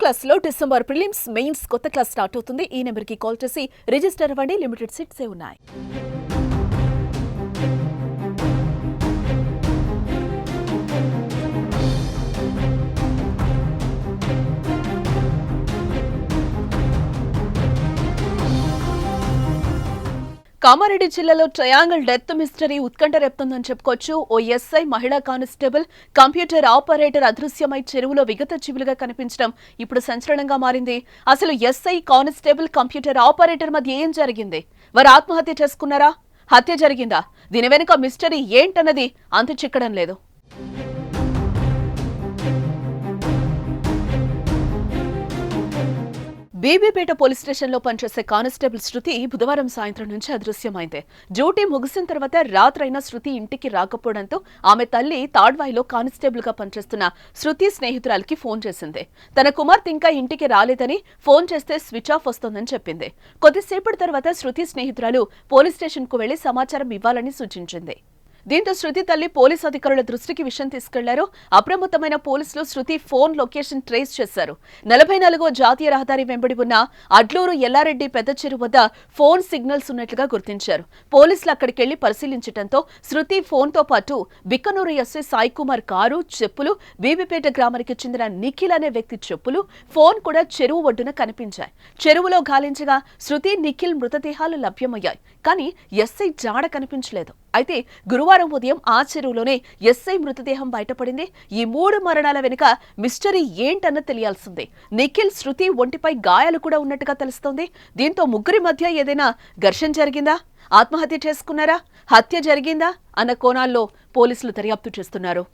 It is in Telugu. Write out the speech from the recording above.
క్లాస్ లో డిసెంబర్ ప్రిలిమ్స్ మెయిన్స్ కొత్త క్లాస్ స్టార్ట్ అవుతుంది. ఈ నెంబర్ కి కాల్ చేసి రిజిస్టర్ అవ్వండి. లిమిటెడ్ సీట్సే ఉన్నాయి. కామారెడ్డి జిల్లాలో ట్రయాంగిల్ డెత్ మిస్టరీ ఉత్కంఠ రేపుతుందని చెప్పుకోవచ్చు. ఓ ఎస్ఐ, మహిళా కానిస్టేబుల్, కంప్యూటర్ ఆపరేటర్ అదృశ్యమై చెరువులో విగత జీవులుగా కనిపించడం ఇప్పుడు సంచలనంగా మారింది. అసలు ఎస్ఐ, కానిస్టేబుల్, కంప్యూటర్ ఆపరేటర్ మధ్య ఏం జరిగింది? వారు ఆత్మహత్య చేసుకున్నారా? హత్య జరిగిందా? దీని వెనుక మిస్టరీ ఏంటన్నది అంతు చిక్కడం లేదు. బీబీపేట పోలీస్ స్టేషన్లో పనిచేసే కానిస్టేబుల్ శృతి బుధవారం సాయంత్రం నుంచి అదృశ్యమైంది. డ్యూటీ ముగిసిన తర్వాత రాత్రైనా శృతి ఇంటికి రాకపోవడంతో ఆమె తల్లి తాడ్వాయిలో కానిస్టేబుల్ గా పనిచేస్తున్న శృతి స్నేహితురాలికి ఫోన్ చేసింది. తన కుమార్తె ఇంకా ఇంటికి రాలేదని, ఫోన్ చేస్తే స్విచ్ ఆఫ్ వస్తోందని చెప్పింది. కొద్దిసేపటి తర్వాత శృతి స్నేహితురాలు పోలీస్ స్టేషన్ కు వెళ్లి సమాచారం ఇవ్వాలని సూచించింది. దీంతో శృతి తల్లి పోలీసు అధికారుల దృష్టికి విషయం తీసుకెళ్లారు. అప్రమత్తమైన పోలీసులు శృతి ఫోన్ లొకేషన్ ట్రేస్ చేశారు. 44వ జాతీయ రహదారి వెంబడి ఉన్న అడ్లూరు ఎల్లారెడ్డి పెద్ద చెరువు వద్ద ఫోన్ సిగ్నల్స్ ఉన్నట్లుగా గుర్తించారు. పోలీసులు అక్కడికెళ్లి పరిశీలించడంతో శృతి ఫోన్తో పాటు బిక్కనూరు ఎస్ఐ సాయి కుమార్ కారు, చెప్పులు, బీబీపేట గ్రామానికి చెందిన నిఖిల్ అనే వ్యక్తి చెప్పులు, ఫోన్ కూడా చెరువు ఒడ్డున కనిపించాయి. చెరువులో గాలించగా శృతి, నిఖిల్ మృతదేహాలు లభ్యమయ్యాయి. కానీ ఎస్ఐ జాడ కనిపించలేదు. అయితే గురువారం ఉదయం ఆ చెరువులోనే ఎస్ఐ మృతదేహం బయటపడింది. ఈ 3 మరణాల వెనుక మిస్టరీ ఏంటన్నది తెలియాల్సిందే. నిఖిల్, శృతి ఒంటిపై గాయాలు కూడా ఉన్నట్టుగా తెలుస్తోంది. దీంతో ముగ్గురి మధ్య ఏదైనా ఘర్షణ జరిగిందా? ఆత్మహత్య చేసుకున్నారా? హత్య జరిగిందా? అన్న కోణాల్లో పోలీసులు దర్యాప్తు చేస్తున్నారు.